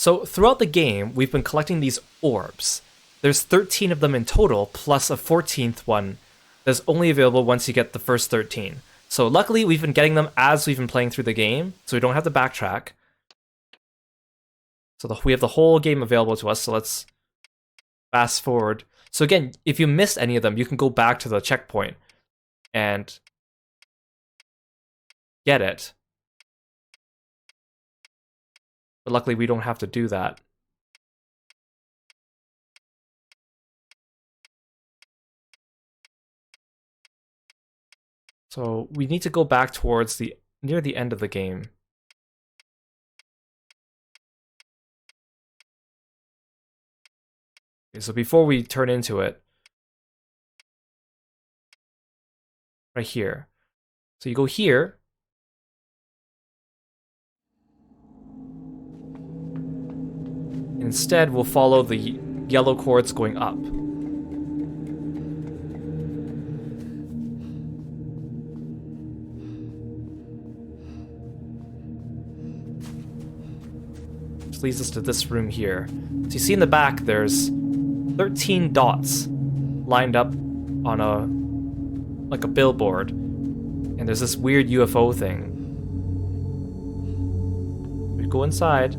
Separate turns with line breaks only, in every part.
So throughout the game, we've been collecting these orbs. There's 13 of them in total, plus a 14th one that's only available once you get the first 13. So luckily, we've been getting them as we've been playing through the game, so we don't have to backtrack. So we have the whole game available to us, so let's fast forward. So again, if you missed any of them, you can go back to the checkpoint and get it. But luckily, we don't have to do that. So we need to go back towards near the end of the game. Okay, so before we turn into it, right here. So you go here. Instead, we'll follow the yellow cords going up. Which leads us to this room here. So you see in the back, there's 13 dots lined up on like a billboard. And there's this weird UFO thing. We go inside.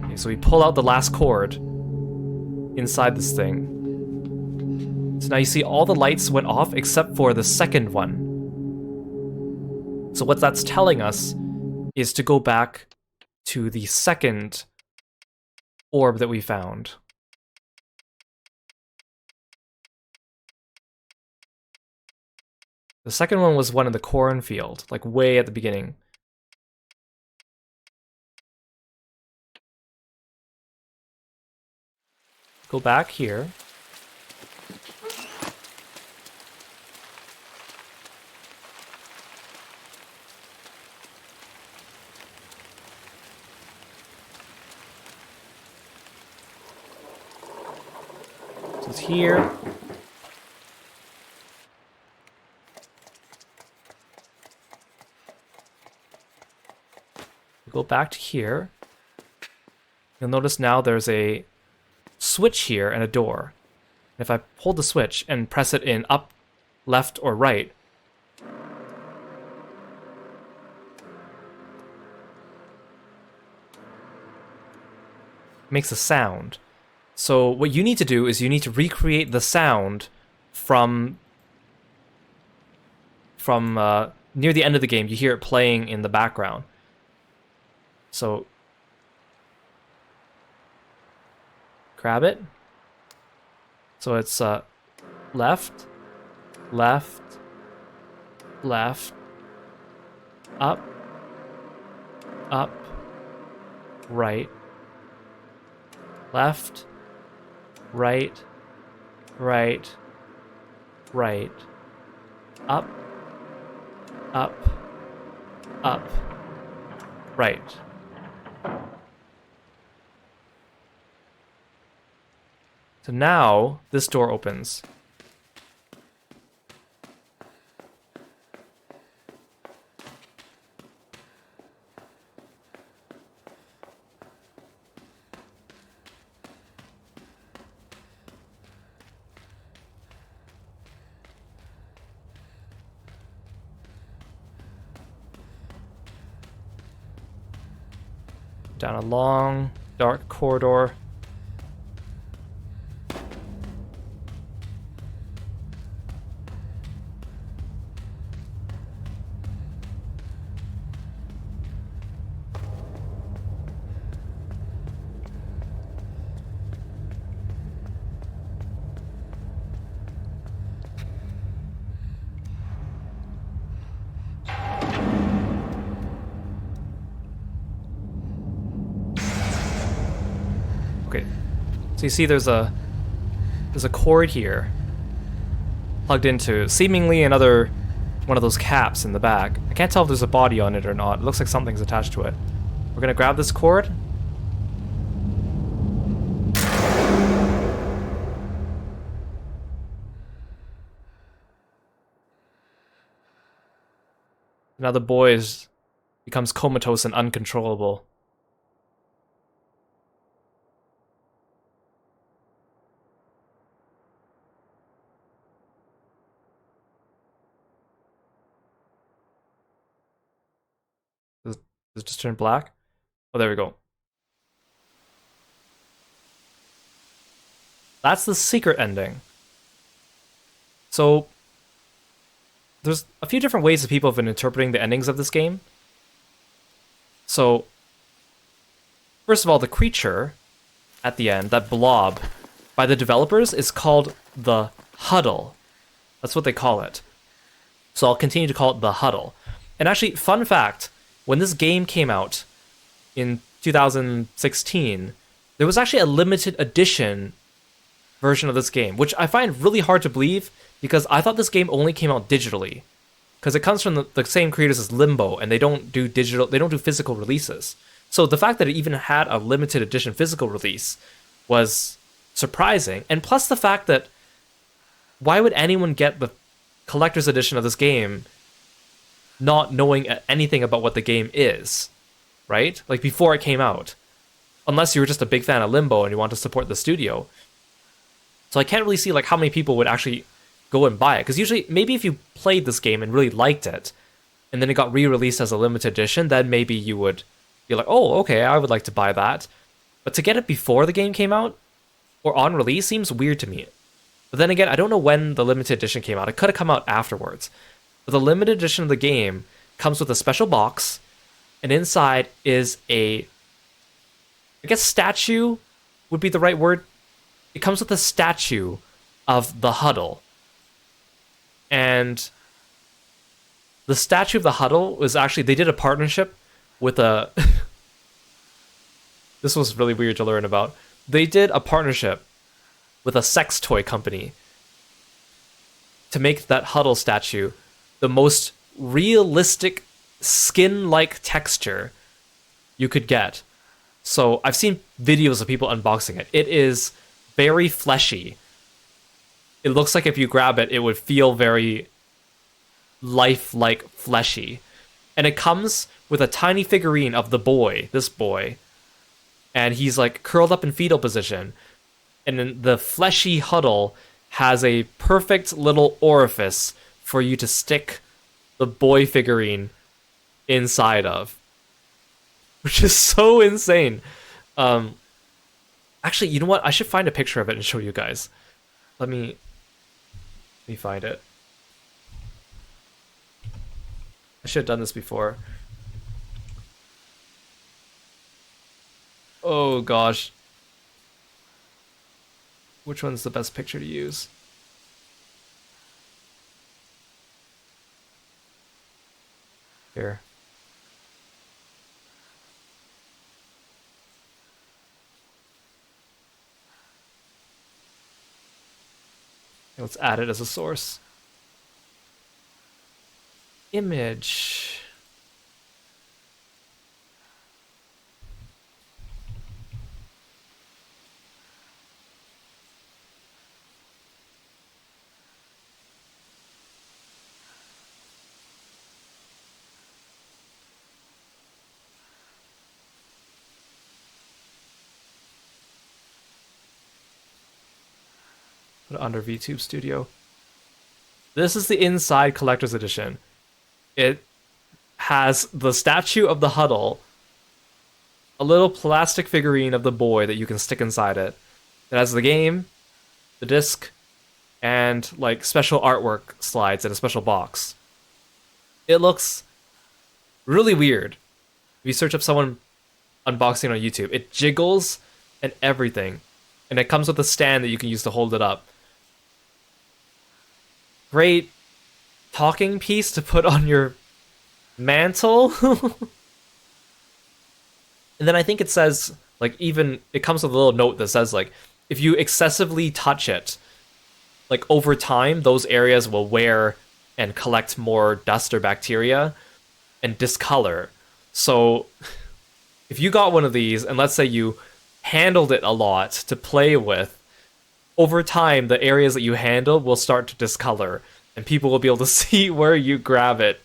Okay, so we pull out the last cord inside this thing. So now you see all the lights went off except for the second one. So what that's telling us is to go back to the second orb that we found. The second one was one in the cornfield, like way at the beginning. Go back here. So it's here. Go back to here. You'll notice now there's a switch here and a door. If I hold the switch and press it in up, left, or right, it makes a sound. So what you need to do is you need to recreate the sound from near the end of the game. You hear it playing in the background. So grab it. So it's left, left, left, up, up, right, left, right, right, right, up, up, up, right. So now, this door opens. Down a long, dark corridor. Okay, so you see there's a cord here plugged into seemingly another one of those caps in the back. I can't tell if there's a body on it or not. It looks like something's attached to it. We're gonna grab this cord. Now the boy becomes comatose and uncontrollable. Does it just turn black? Oh, there we go. That's the secret ending. So, there's a few different ways that people have been interpreting the endings of this game. So, first of all, the creature at the end, that blob, by the developers, is called the Huddle. That's what they call it. So I'll continue to call it the Huddle. And actually, fun fact, when this game came out in 2016, there was actually a limited edition version of this game, which I find really hard to believe because I thought this game only came out digitally. Because it comes from the same creators as Limbo, and they don't do physical releases. So the fact that it even had a limited edition physical release was surprising. And plus the fact that why would anyone get the collector's edition of this game not knowing anything about what the game is, right? Like before it came out. Unless you were just a big fan of Limbo and you want to support the studio. So I can't really see like how many people would actually go and buy it. Because usually, maybe if you played this game and really liked it, and then it got re-released as a limited edition, then maybe you would be like, oh, okay, I would like to buy that. But to get it before the game came out, or on release, seems weird to me. But then again, I don't know when the limited edition came out. It could have come out afterwards. But the limited edition of the game comes with a special box, and inside is I guess statue would be the right word. It comes with a statue of the Huddle. And the statue of the Huddle was actually, they did a partnership with a... This was really weird to learn about. They did a partnership with a sex toy company to make that Huddle statue the most realistic skin-like texture you could get. So I've seen videos of people unboxing it. It is very fleshy. It looks like if you grab it, it would feel very lifelike fleshy. And it comes with a tiny figurine of the boy, this boy. And he's like curled up in fetal position. And then the fleshy Huddle has a perfect little orifice for you to stick the boy figurine inside of. Which is so insane. Actually, you know what? I should find a picture of it and show you guys. Let me find it. I should have done this before. Oh gosh. Which one's the best picture to use? Here. Let's add it as a source. Image. Put it under VTube Studio. This is the inside collector's edition. It has the statue of the Huddle, a little plastic figurine of the boy that you can stick inside it. It has the game, the disc, and like special artwork slides in a special box. It looks really weird. If you search up someone unboxing on YouTube, it jiggles and everything. And it comes with a stand that you can use to hold it up. Great talking piece to put on your mantle. And then I think it says, like, even it comes with a little note that says, like, if you excessively touch it, like over time, those areas will wear and collect more dust or bacteria and discolor. So if you got one of these, and let's say you handled it a lot to play with, over time, the areas that you handle will start to discolor, and people will be able to see where you grab it.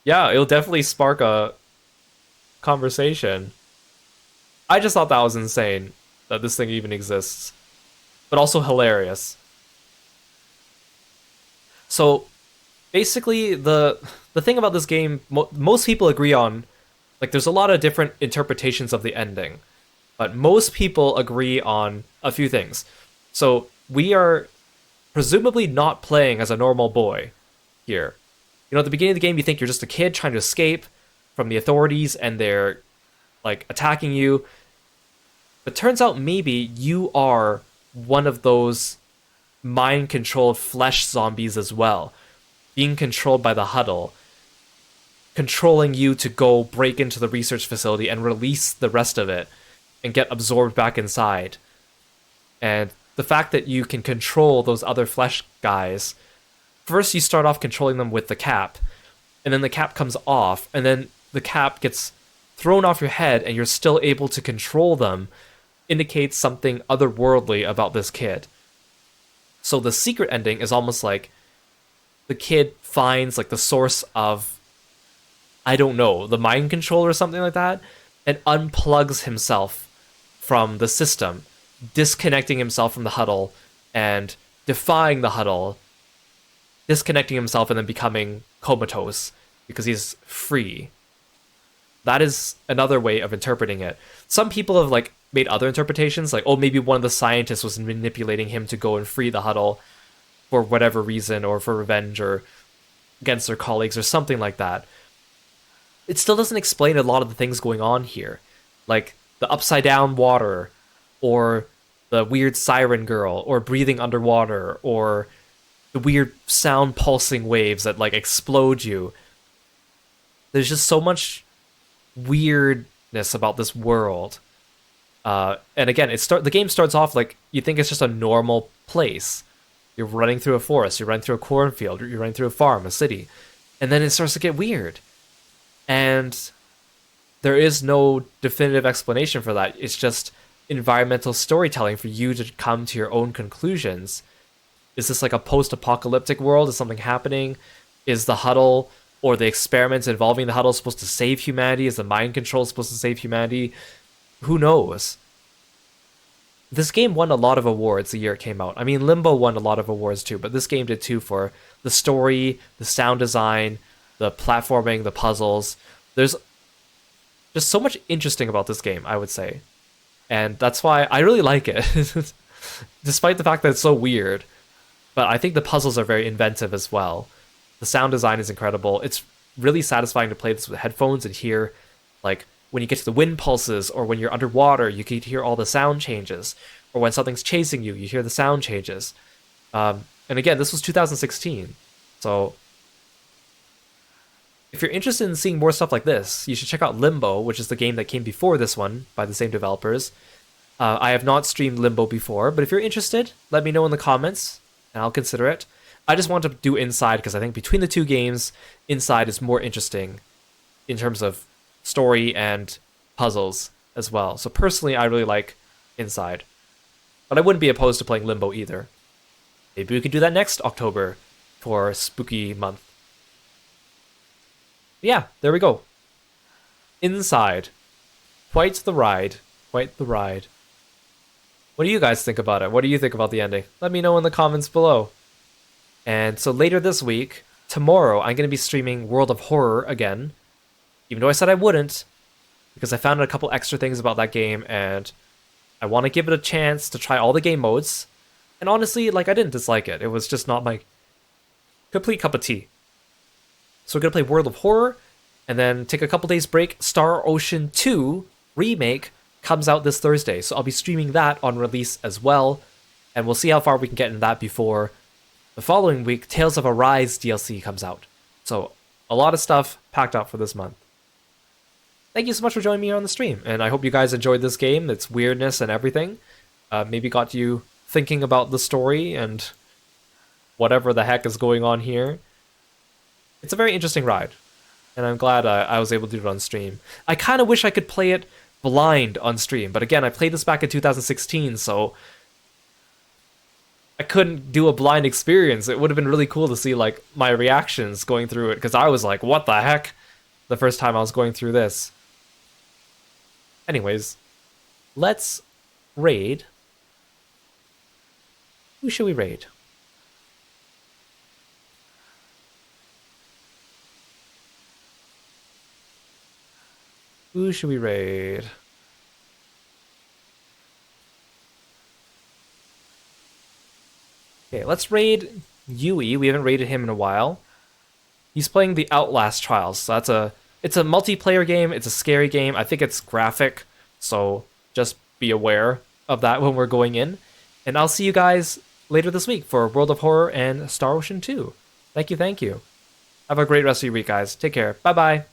Yeah, it'll definitely spark a conversation. I just thought that was insane that this thing even exists, but also hilarious. So basically, the thing about this game, most people agree on, like, there's a lot of different interpretations of the ending, but most people agree on a few things. So we are presumably not playing as a normal boy here. You know, at the beginning of the game, you think you're just a kid trying to escape from the authorities and they're like attacking you. But turns out maybe you are one of those mind controlled flesh zombies as well, being controlled by the huddle, controlling you to go break into the research facility and release the rest of it and get absorbed back inside. And the fact that you can control those other flesh guys, first you start off controlling them with the cap, and then the cap comes off, and then the cap gets thrown off your head and you're still able to control them, indicates something otherworldly about this kid. So the secret ending is almost like the kid finds like the source of, I don't know, the mind control or something like that, and unplugs himself from the system, disconnecting himself from the huddle and defying the huddle, disconnecting himself and then becoming comatose because he's free. That is another way of interpreting it. Some people have like made other interpretations, like, oh, maybe one of the scientists was manipulating him to go and free the huddle for whatever reason, or for revenge, or against their colleagues, or something like that. It still doesn't explain a lot of the things going on here, like the upside down water, or the weird siren girl, or breathing underwater, or the weird sound pulsing waves that like explode you. There's just so much weirdness about this world. And again, the game starts off like you think it's just a normal place. You're running through a forest, you're running through a cornfield, you're running through a farm, a city. And then it starts to get weird. And there is no definitive explanation for that. It's just environmental storytelling for you to come to your own conclusions. Is this like a post-apocalyptic world? Is something happening? Is the huddle or the experiments involving the huddle supposed to save humanity? Is the mind control supposed to save humanity? Who knows? This game won a lot of awards the year it came out. I mean, Limbo won a lot of awards too, but this game did too, for the story, the sound design, the platforming, the puzzles. There's just so much interesting about this game, I would say. And that's why I really like it, despite the fact that it's so weird. But I think the puzzles are very inventive as well. The sound design is incredible. It's really satisfying to play this with headphones and hear, like, when you get to the wind pulses, or when you're underwater, you can hear all the sound changes. Or when something's chasing you, you hear the sound changes. And again, this was 2016. So if you're interested in seeing more stuff like this, you should check out Limbo, which is the game that came before this one by the same developers. I have not streamed Limbo before, but if you're interested, let me know in the comments, and I'll consider it. I just want to do Inside because I think between the two games, Inside is more interesting in terms of story and puzzles as well. So personally, I really like Inside. But I wouldn't be opposed to playing Limbo either. Maybe we can do that next October for Spooky Month. Yeah, there we go. Inside. Quite the ride. Quite the ride. What do you guys think about it? What do you think about the ending? Let me know in the comments below. And so later this week, tomorrow, I'm going to be streaming World of Horror again. Even though I said I wouldn't, because I found out a couple extra things about that game, and I want to give it a chance to try all the game modes. And honestly, like, I didn't dislike it. It was just not my complete cup of tea. So we're going to play World of Horror, and then take a couple days break. Star Ocean 2 Remake comes out this Thursday, so I'll be streaming that on release as well. And we'll see how far we can get in that before the following week, Tales of Arise DLC comes out. So a lot of stuff packed out for this month. Thank you so much for joining me on the stream, and I hope you guys enjoyed this game, its weirdness and everything. Maybe got you thinking about the story and whatever the heck is going on here. It's a very interesting ride, and I'm glad I was able to do it on stream. I kind of wish I could play it blind on stream, but again, I played this back in 2016, so I couldn't do a blind experience. It would have been really cool to see like my reactions going through it, because I was like, what the heck? The first time I was going through this. Anyways, let's raid. Who should we raid? Who should we raid? Okay, let's raid Yui. We haven't raided him in a while. He's playing the Outlast Trials. So it's a multiplayer game. It's a scary game. I think it's graphic, so just be aware of that when we're going in. And I'll see you guys later this week for World of Horror and Star Ocean 2. Thank you, thank you. Have a great rest of your week, guys. Take care. Bye-bye.